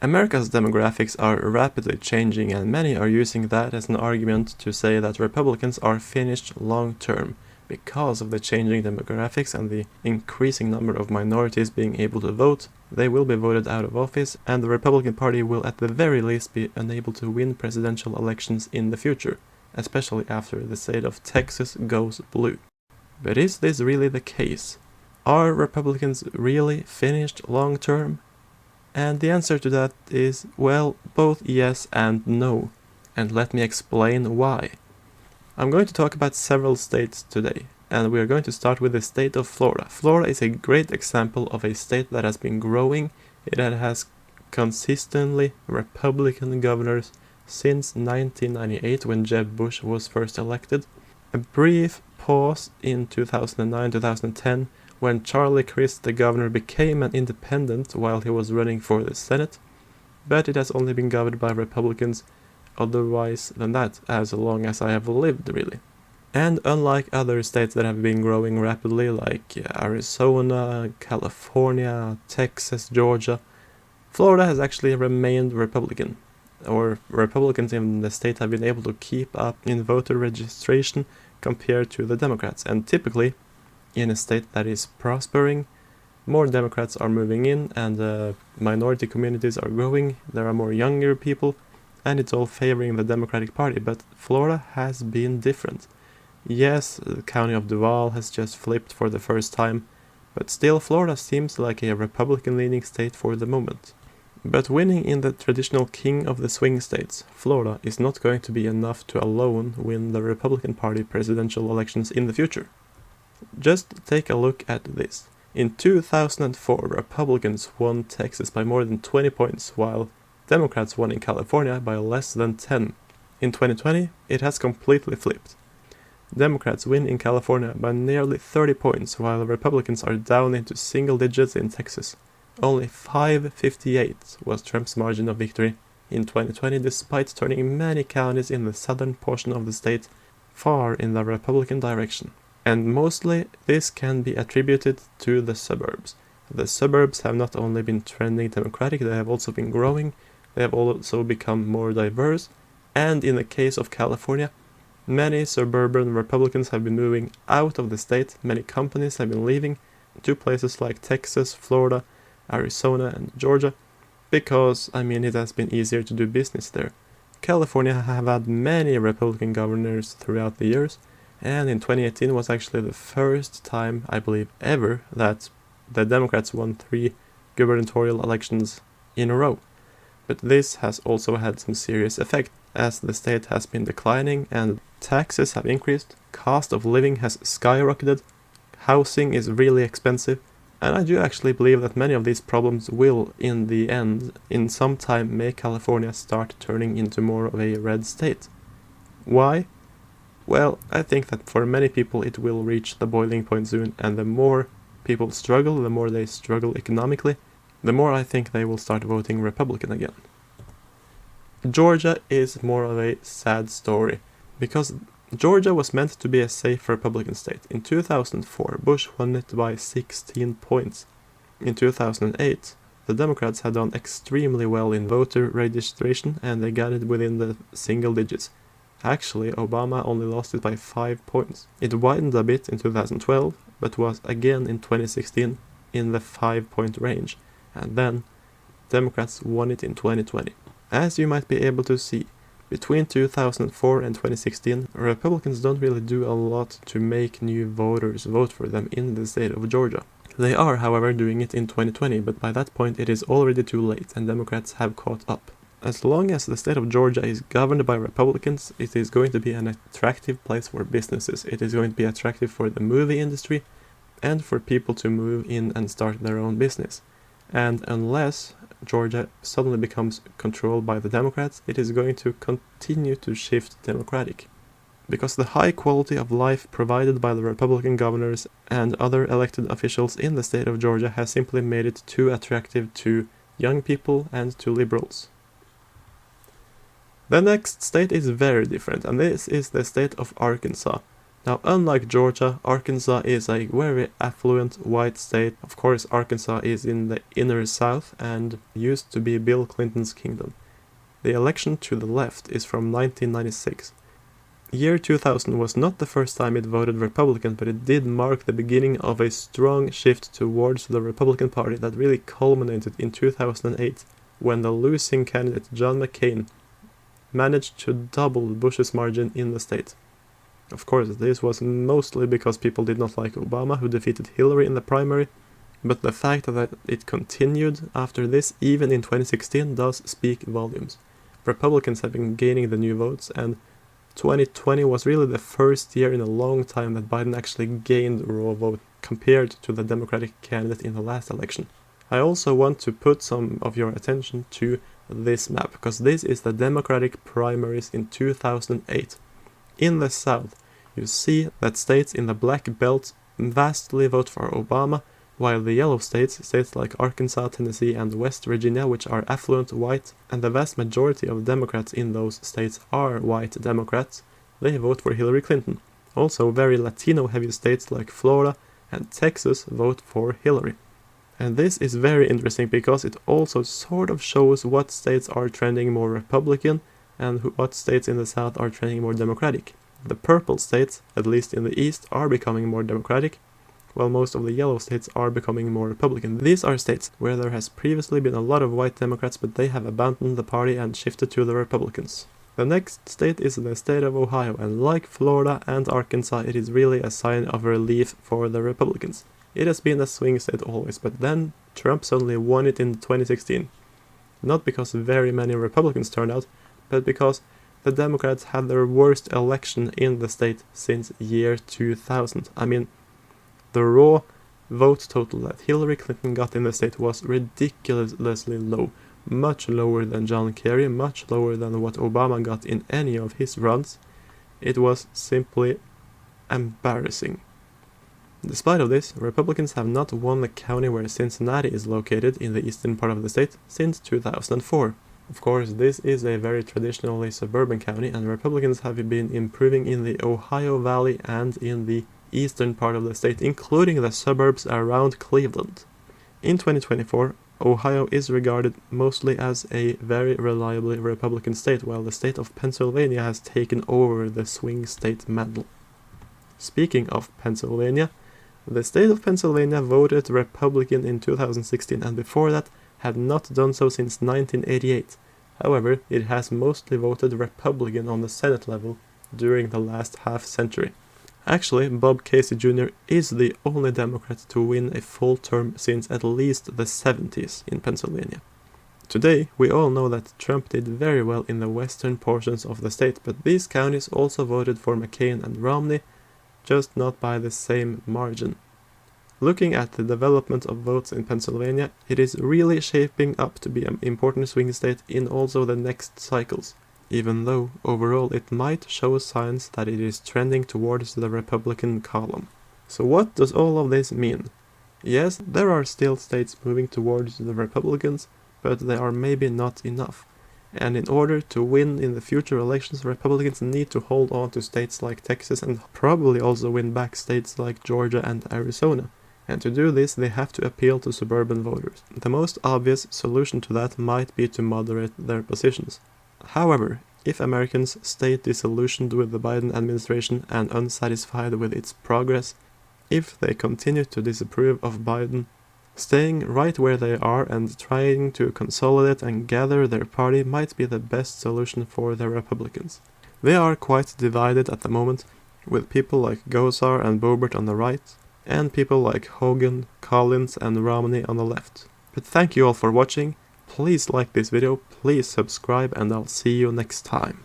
America's demographics are rapidly changing, and many are using that as an argument to say that Republicans are finished long term because of the changing demographics and the increasing number of minorities being able to vote. They will be voted out of office, and the Republican Party will at the very least be unable to win presidential elections in the future, especially after the state of Texas goes blue. But is this really the case? Are Republicans really finished long term? And the answer to that is, well, both yes and no. And let me explain why. I'm going to talk about several states today, and we are going to start with the state of Florida. Florida is a great example of a state that has been growing. It has consistently Republican governors since 1998, when Jeb Bush was first elected. A brief pause in 2009-2010, when Charlie Crist, the governor, became an independent while he was running for the Senate, but it has only been governed by Republicans otherwise than that, as long as I have lived, really. And unlike other states that have been growing rapidly, like Arizona, California, Texas, Georgia, Florida has actually remained Republican, or Republicans in the state have been able to keep up in voter registration compared to the Democrats, and typically, in a state that is prospering, more Democrats are moving in, and minority communities are growing, there are more younger people, and it's all favoring the Democratic Party. But Florida has been different. Yes, the county of Duval has just flipped for the first time, but still Florida seems like a Republican-leaning state for the moment. But winning in the traditional king of the swing states, Florida, is not going to be enough to alone win the Republican Party presidential elections in the future. Just take a look at this. In 2004, Republicans won Texas by more than 20 points, while Democrats won in California by less than 10. In 2020, it has completely flipped. Democrats win in California by nearly 30 points, while Republicans are down into single digits in Texas. Only 558 was Trump's margin of victory in 2020, despite turning many counties in the southern portion of the state far in the Republican direction. And mostly this can be attributed to the suburbs. The suburbs have not only been trending Democratic, they have also been growing, they have also become more diverse, and in the case of California, many suburban Republicans have been moving out of the state, many companies have been leaving to places like Texas, Florida, Arizona, and Georgia, because, it has been easier to do business there. California have had many Republican governors throughout the years, and in 2018 was actually the first time, I believe ever, that the Democrats won 3 gubernatorial elections in a row. But this has also had some serious effect, as the state has been declining and taxes have increased, cost of living has skyrocketed, housing is really expensive, and I do actually believe that many of these problems will, in the end, in some time make California start turning into more of a red state. Why? Well, I think that for many people it will reach the boiling point soon, and the more people struggle, the more they struggle economically, the more I think they will start voting Republican again. Georgia is more of a sad story, because Georgia was meant to be a safe Republican state. In 2004, Bush won it by 16 points. In 2008, the Democrats had done extremely well in voter registration, and they got it within the single digits. Actually, Obama only lost it by 5 points. It widened a bit in 2012, but was again in 2016 in the 5-point range, and then Democrats won it in 2020. As you might be able to see, between 2004 and 2016, Republicans don't really do a lot to make new voters vote for them in the state of Georgia. They are, however, doing it in 2020, but by that point it is already too late and Democrats have caught up. As long as the state of Georgia is governed by Republicans, it is going to be an attractive place for businesses. It is going to be attractive for the movie industry and for people to move in and start their own business. And unless Georgia suddenly becomes controlled by the Democrats, it is going to continue to shift Democratic. Because the high quality of life provided by the Republican governors and other elected officials in the state of Georgia has simply made it too attractive to young people and to liberals. The next state is very different, and this is the state of Arkansas. Now, unlike Georgia, Arkansas is a very affluent white state. Of course, Arkansas is in the inner south and used to be Bill Clinton's kingdom. The election to the left is from 1996. Year 2000 was not the first time it voted Republican, but it did mark the beginning of a strong shift towards the Republican Party that really culminated in 2008, when the losing candidate John McCain managed to double Bush's margin in the state. Of course, this was mostly because people did not like Obama, who defeated Hillary in the primary, but the fact that it continued after this, even in 2016, does speak volumes. Republicans have been gaining the new votes, and 2020 was really the first year in a long time that Biden actually gained raw vote compared to the Democratic candidate in the last election. I also want to put some of your attention to this map, because this is the Democratic primaries in 2008. In the South, you see that states in the black belt vastly vote for Obama, while the yellow states, states like Arkansas, Tennessee, and West Virginia, which are affluent white, and the vast majority of Democrats in those states are white Democrats, they vote for Hillary Clinton. Also, very Latino-heavy states like Florida and Texas vote for Hillary. And this is very interesting because it also sort of shows what states are trending more Republican and what states in the South are trending more Democratic. The purple states, at least in the East, are becoming more Democratic, while most of the yellow states are becoming more Republican. These are states where there has previously been a lot of white Democrats, but they have abandoned the party and shifted to the Republicans. The next state is the state of Ohio, and like Florida and Arkansas, it is really a sign of relief for the Republicans. It has been a swing state always, but then Trump suddenly won it in 2016. Not because very many Republicans turned out, but because the Democrats had their worst election in the state since year 2000. I mean, the raw vote total that Hillary Clinton got in the state was ridiculously low, much lower than John Kerry, much lower than what Obama got in any of his runs. It was simply embarrassing. Despite of this, Republicans have not won the county where Cincinnati is located in the eastern part of the state since 2004. Of course, this is a very traditionally suburban county, and Republicans have been improving in the Ohio Valley and in the eastern part of the state, including the suburbs around Cleveland. In 2024, Ohio is regarded mostly as a very reliably Republican state, while the state of Pennsylvania has taken over the swing state mantle. Speaking of Pennsylvania, the state of Pennsylvania voted Republican in 2016, and before that had not done so since 1988. However, it has mostly voted Republican on the Senate level during the last half century. Actually, Bob Casey Jr. is the only Democrat to win a full term since at least the 70s in Pennsylvania. Today, we all know that Trump did very well in the western portions of the state, but these counties also voted for McCain and Romney, just not by the same margin. Looking at the development of votes in Pennsylvania, it is really shaping up to be an important swing state in also the next cycles, even though overall it might show signs that it is trending towards the Republican column. So what does all of this mean? Yes, there are still states moving towards the Republicans, but they are maybe not enough. And in order to win in the future elections, Republicans need to hold on to states like Texas and probably also win back states like Georgia and Arizona. And to do this, they have to appeal to suburban voters. The most obvious solution to that might be to moderate their positions. However, if Americans stay disillusioned with the Biden administration and unsatisfied with its progress, if they continue to disapprove of Biden, staying right where they are and trying to consolidate and gather their party might be the best solution for the Republicans. They are quite divided at the moment, with people like Gosar and Boebert on the right, and people like Hogan, Collins, and Romney on the left. But thank you all for watching. Please like this video, please subscribe, and I'll see you next time.